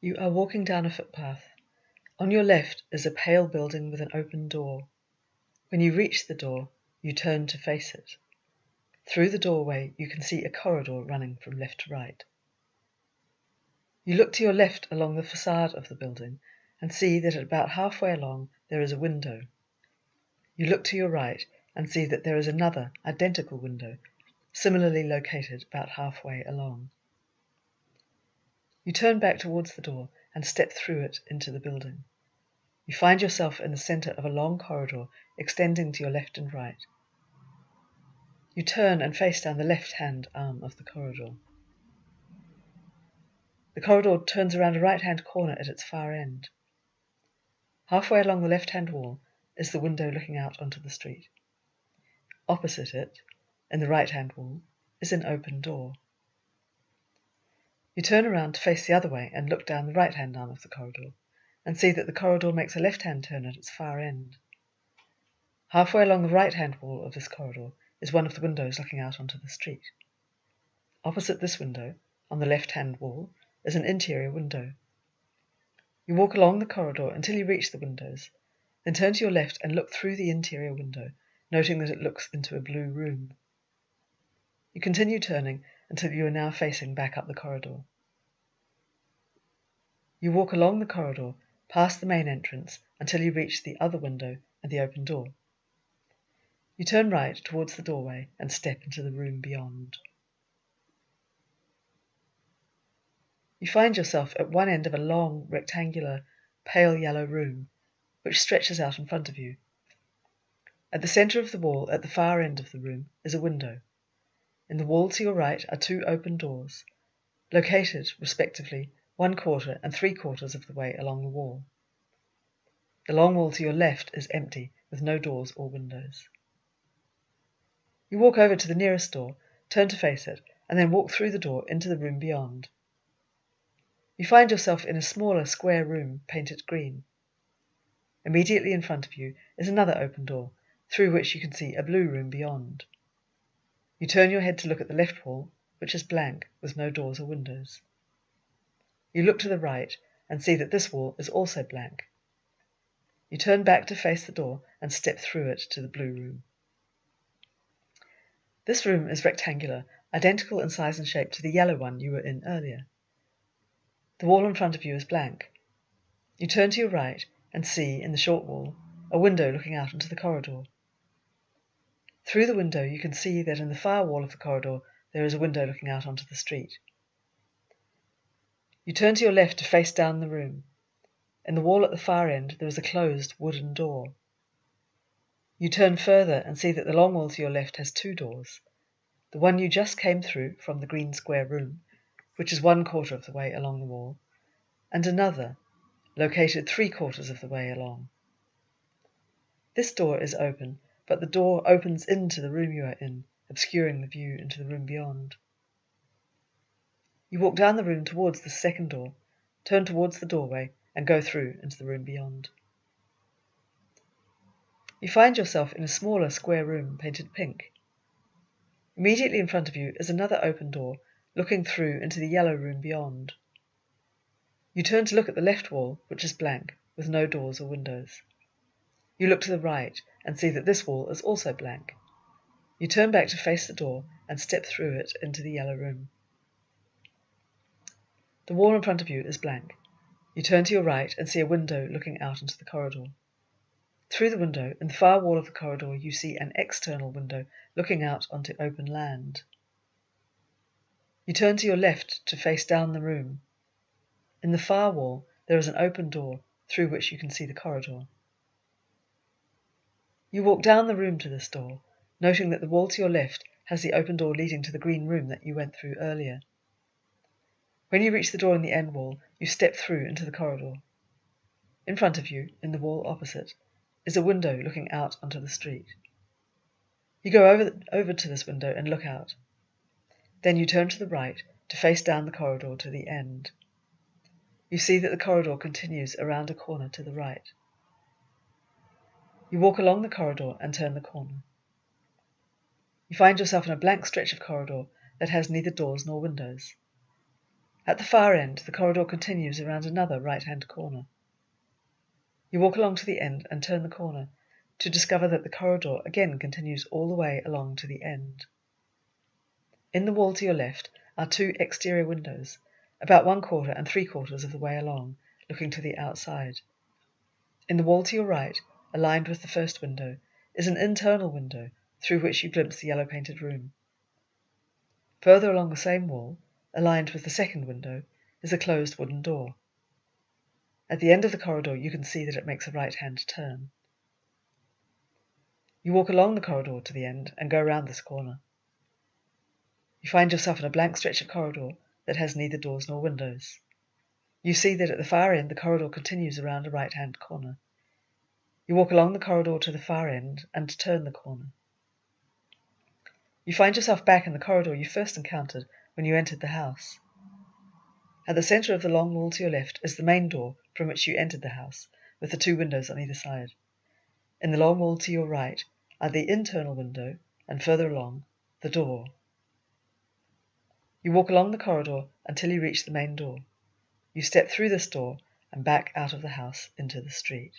You are walking down a footpath. On your left is a pale building with an open door. When you reach the door, you turn to face it. Through the doorway, you can see a corridor running from left to right. You look to your left along the facade of the building and see that at about halfway along there is a window. You look to your right and see that there is another identical window, similarly located about halfway along. You turn back towards the door and step through it into the building. You find yourself in the centre of a long corridor extending to your left and right. You turn and face down the left-hand arm of the corridor. The corridor turns around a right-hand corner at its far end. Halfway along the left-hand wall is the window looking out onto the street. Opposite it, in the right-hand wall, is an open door. You turn around to face the other way and look down the right-hand arm of the corridor and see that the corridor makes a left-hand turn at its far end. Halfway along the right-hand wall of this corridor is one of the windows looking out onto the street. Opposite this window, on the left-hand wall, is an interior window. You walk along the corridor until you reach the windows, then turn to your left and look through the interior window, noting that it looks into a blue room. You continue turning until you are now facing back up the corridor. You walk along the corridor, past the main entrance, until you reach the other window and the open door. You turn right towards the doorway and step into the room beyond. You find yourself at one end of a long, rectangular, pale yellow room, which stretches out in front of you. At the centre of the wall, at the far end of the room, is a window. In the wall to your right are two open doors, located, respectively, 1/4 and 3/4 of the way along the wall. The long wall to your left is empty, with no doors or windows. You walk over to the nearest door, turn to face it, and then walk through the door into the room beyond. You find yourself in a smaller square room painted green. Immediately in front of you is another open door, through which you can see a blue room beyond. You turn your head to look at the left wall, which is blank, with no doors or windows. You look to the right and see that this wall is also blank. You turn back to face the door and step through it to the blue room. This room is rectangular, identical in size and shape to the yellow one you were in earlier. The wall in front of you is blank. You turn to your right and see, in the short wall, a window looking out into the corridor. Through the window you can see that in the far wall of the corridor there is a window looking out onto the street. You turn to your left to face down the room. In the wall at the far end there is a closed wooden door. You turn further and see that the long wall to your left has two doors. The one you just came through from the green square room, which is 1/4 of the way along the wall, and another, located 3/4 of the way along. This door is open, but the door opens into the room you are in, obscuring the view into the room beyond. You walk down the room towards the second door, turn towards the doorway, and go through into the room beyond. You find yourself in a smaller square room painted pink. Immediately in front of you is another open door, looking through into the yellow room beyond. You turn to look at the left wall, which is blank, with no doors or windows. You look to the right and see that this wall is also blank. You turn back to face the door and step through it into the yellow room. The wall in front of you is blank. You turn to your right and see a window looking out into the corridor. Through the window, in the far wall of the corridor, you see an external window looking out onto open land. You turn to your left to face down the room. In the far wall, there is an open door through which you can see the corridor. You walk down the room to this door, noting that the wall to your left has the open door leading to the green room that you went through earlier. When you reach the door in the end wall, you step through into the corridor. In front of you, in the wall opposite, is a window looking out onto the street. You go over to this window and look out. Then you turn to the right to face down the corridor to the end. You see that the corridor continues around a corner to the right. You walk along the corridor and turn the corner. You find yourself in a blank stretch of corridor that has neither doors nor windows. At the far end, the corridor continues around another right-hand corner. You walk along to the end and turn the corner to discover that the corridor again continues all the way along to the end. In the wall to your left are two exterior windows, about 1/4 and 3/4 of the way along, looking to the outside. In the wall to your right, aligned with the first window, is an internal window through which you glimpse the yellow-painted room. Further along the same wall, aligned with the second window, is a closed wooden door. At the end of the corridor, you can see that it makes a right-hand turn. You walk along the corridor to the end and go around this corner. You find yourself in a blank stretch of corridor that has neither doors nor windows. You see that at the far end the corridor continues around a right-hand corner. You walk along the corridor to the far end and turn the corner. You find yourself back in the corridor you first encountered when you entered the house. At the centre of the long wall to your left is the main door from which you entered the house, with the two windows on either side. In the long wall to your right are the internal window, and further along, the door. You walk along the corridor until you reach the main door. You step through this door and back out of the house into the street.